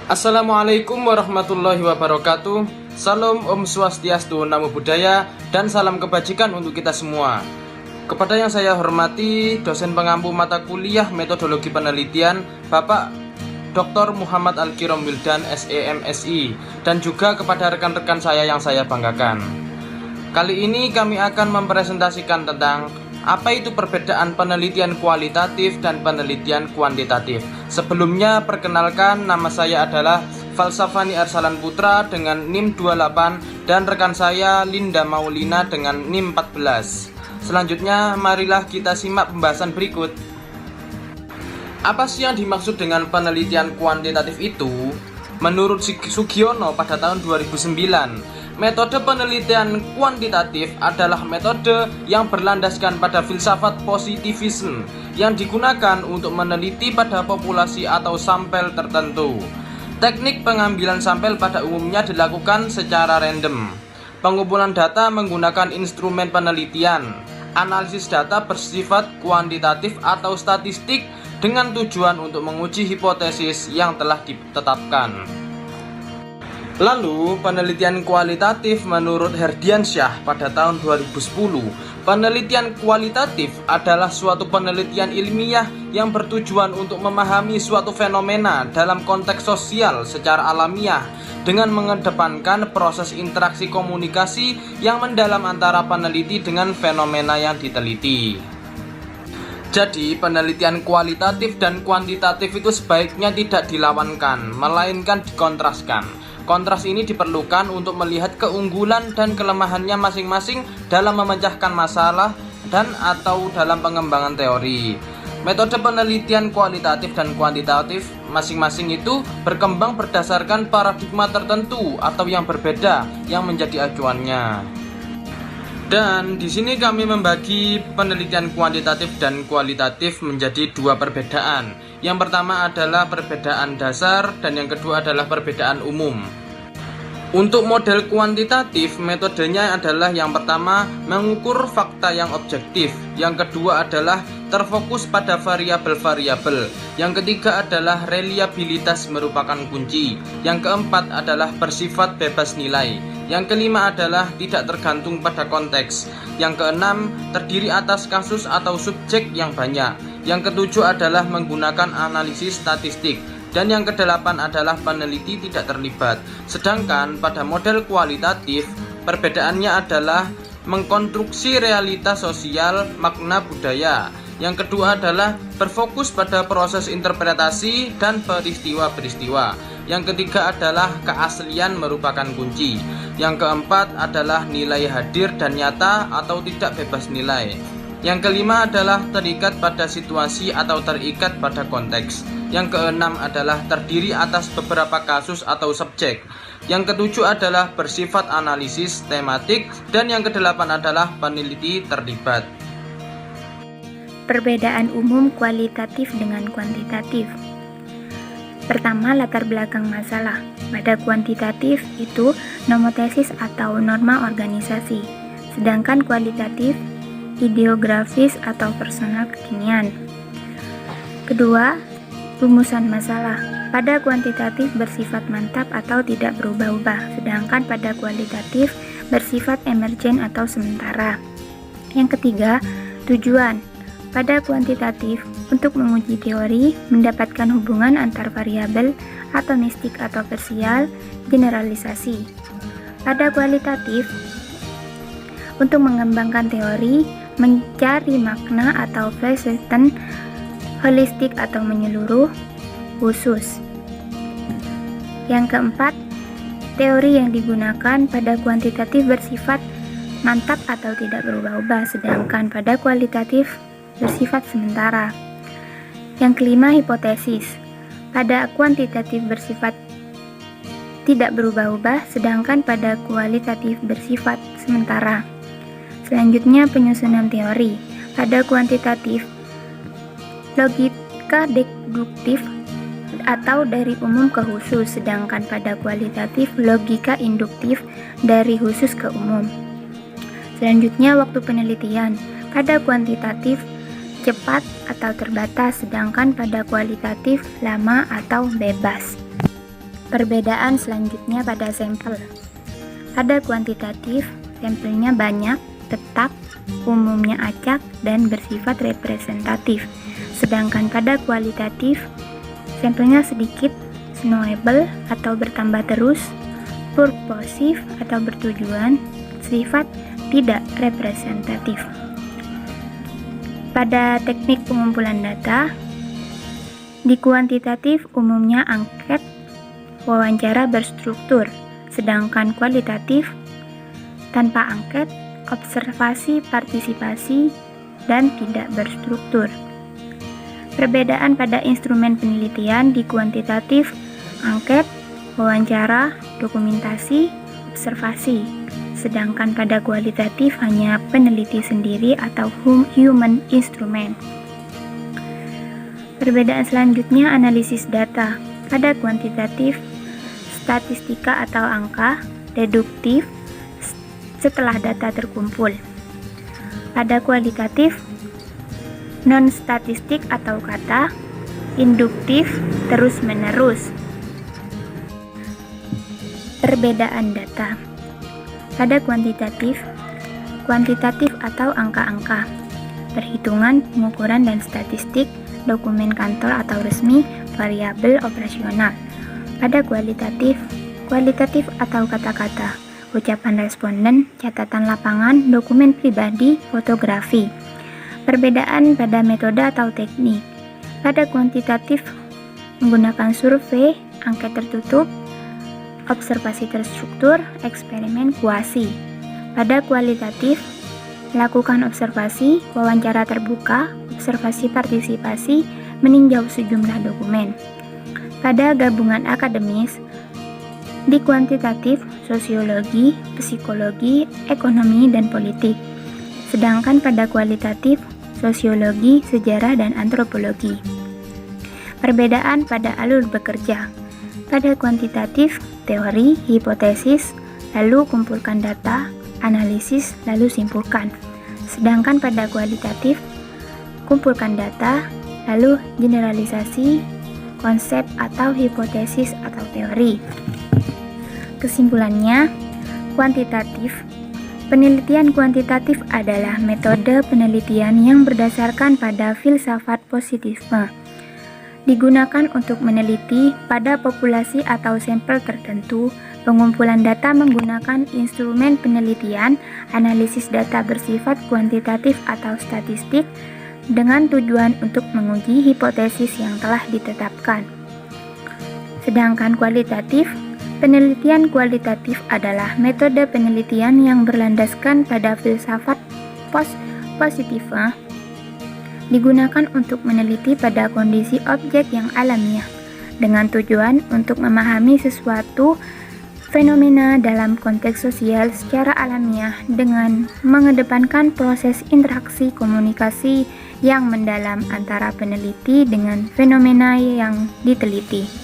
Assalamualaikum warahmatullahi wabarakatuh. Salam Om Swastiastu, Namo Buddhaya, dan salam kebajikan untuk kita semua. Kepada yang saya hormati, dosen pengampu mata kuliah metodologi penelitian, Bapak Dr. Muhammad Al-Kirom Wildan, SEMSI, dan juga kepada rekan-rekan saya yang saya banggakan. Kali ini kami akan mempresentasikan tentang apa itu perbedaan penelitian kualitatif dan penelitian kuantitatif. Sebelumnya perkenalkan, nama saya adalah Falsafani Arsalan Putra dengan NIM 28 dan rekan saya Linda Maulina dengan NIM 14. Selanjutnya marilah kita simak pembahasan berikut. Apa sih yang dimaksud dengan penelitian kuantitatif itu? Menurut Sugiono pada tahun 2009, metode penelitian kuantitatif adalah metode yang berlandaskan pada filsafat positivisme yang digunakan untuk meneliti pada populasi atau sampel tertentu. Teknik pengambilan sampel pada umumnya dilakukan secara random. Pengumpulan data menggunakan instrumen penelitian. Analisis data bersifat kuantitatif atau statistik dengan tujuan untuk menguji hipotesis yang telah ditetapkan. Lalu, penelitian kualitatif menurut Herdiansyah pada tahun 2010. Penelitian kualitatif adalah suatu penelitian ilmiah yang bertujuan untuk memahami suatu fenomena dalam konteks sosial secara alamiah dengan mengedepankan proses interaksi komunikasi yang mendalam antara peneliti dengan fenomena yang diteliti. Jadi, penelitian kualitatif dan kuantitatif itu sebaiknya tidak dilawankan, melainkan dikontraskan. Kontras ini diperlukan untuk melihat keunggulan dan kelemahannya masing-masing dalam memecahkan masalah dan atau dalam pengembangan teori. Metode penelitian kualitatif dan kuantitatif masing-masing itu berkembang berdasarkan paradigma tertentu atau yang berbeda yang menjadi acuannya. Dan di sini kami membagi penelitian kuantitatif dan kualitatif menjadi dua perbedaan. Yang pertama adalah perbedaan dasar dan yang kedua adalah perbedaan umum. Untuk model kuantitatif, metodenya adalah yang pertama mengukur fakta yang objektif, yang kedua adalah terfokus pada variabel-variabel, yang ketiga adalah reliabilitas merupakan kunci, yang keempat adalah bersifat bebas nilai, yang kelima adalah tidak tergantung pada konteks, yang keenam terdiri atas kasus atau subjek yang banyak, yang ketujuh adalah menggunakan analisis statistik, dan yang kedelapan adalah peneliti tidak terlibat. Sedangkan pada model kualitatif, perbedaannya adalah mengkonstruksi realitas sosial, makna budaya. Yang kedua adalah berfokus pada proses interpretasi dan peristiwa-peristiwa. Yang ketiga adalah keaslian merupakan kunci. Yang keempat adalah nilai hadir dan nyata atau tidak bebas nilai. Yang kelima adalah terikat pada situasi atau terikat pada konteks. Yang keenam adalah terdiri atas beberapa kasus atau subjek. Yang ketujuh adalah bersifat analisis tematik. Dan yang kedelapan adalah peneliti terlibat. Perbedaan umum kualitatif dengan kuantitatif. Pertama, latar belakang masalah. Pada kuantitatif itu nomotesis atau norma organisasi, sedangkan kualitatif ideografis atau personal kekinian. Kedua, rumusan masalah. Pada kuantitatif bersifat mantap atau tidak berubah-ubah, sedangkan pada kualitatif bersifat emergen atau sementara. Yang ketiga, tujuan. Pada kuantitatif, untuk menguji teori, mendapatkan hubungan antar variabel, atomistik atau parsial, generalisasi. Pada kualitatif, untuk mengembangkan teori, mencari makna atau flexion, holistik atau menyeluruh, khusus. Yang keempat, teori yang digunakan pada kuantitatif bersifat mantap atau tidak berubah-ubah, sedangkan pada kualitatif bersifat sementara. Yang kelima, hipotesis. Pada kuantitatif bersifat tidak berubah-ubah, sedangkan pada kualitatif bersifat sementara. Selanjutnya, penyusunan teori. Pada kuantitatif, logika deduktif atau dari umum ke khusus, sedangkan pada kualitatif logika induktif dari khusus ke umum. Selanjutnya, waktu penelitian. Pada kuantitatif cepat atau terbatas, sedangkan pada kualitatif lama atau bebas. Perbedaan selanjutnya pada sampel. Pada kuantitatif, sampelnya banyak, tetap, umumnya acak, dan bersifat representatif. Sedangkan pada kualitatif, sampelnya sedikit, knowable atau bertambah terus, purposive atau bertujuan, sifat tidak representatif. Pada teknik pengumpulan data, di kuantitatif umumnya angket, wawancara berstruktur, sedangkan kualitatif tanpa angket, observasi partisipasi, dan tidak berstruktur. Perbedaan pada instrumen penelitian di kuantitatif, angket, wawancara, dokumentasi, observasi, sedangkan pada kualitatif hanya peneliti sendiri atau human instrument. Perbedaan selanjutnya analisis data. Pada kuantitatif, statistika atau angka, deduktif setelah data terkumpul. Pada kualitatif, non-statistik atau kata, induktif terus-menerus. Perbedaan data. Pada kuantitatif atau angka-angka, perhitungan, pengukuran, dan statistik, dokumen kantor atau resmi, variabel operasional. Pada kualitatif atau kata-kata, ucapan responden, catatan lapangan, dokumen pribadi, fotografi. Perbedaan pada metode atau teknik. Pada kuantitatif menggunakan survei, angket tertutup, observasi terstruktur, eksperimen kuasi. Pada kualitatif, lakukan observasi, wawancara terbuka, observasi partisipasi, meninjau sejumlah dokumen. Pada gabungan akademis, di kuantitatif, sosiologi, psikologi, ekonomi, dan politik. Sedangkan pada kualitatif, sosiologi, sejarah, dan antropologi. Perbedaan pada alur bekerja. Pada kuantitatif, teori, hipotesis, lalu kumpulkan data, analisis, lalu simpulkan. Sedangkan pada kualitatif, kumpulkan data, lalu generalisasi, konsep atau hipotesis atau teori. Kesimpulannya, kuantitatif. Penelitian kuantitatif adalah metode penelitian yang berdasarkan pada filsafat positifisme. Digunakan untuk meneliti pada populasi atau sampel tertentu, pengumpulan data menggunakan instrumen penelitian, analisis data bersifat kuantitatif atau statistik, dengan tujuan untuk menguji hipotesis yang telah ditetapkan. Sedangkan kualitatif, penelitian kualitatif adalah metode penelitian yang berlandaskan pada filsafat positifisme, digunakan untuk meneliti pada kondisi objek yang alamiah, dengan tujuan untuk memahami sesuatu fenomena dalam konteks sosial secara alamiah dengan mengedepankan proses interaksi komunikasi yang mendalam antara peneliti dengan fenomena yang diteliti.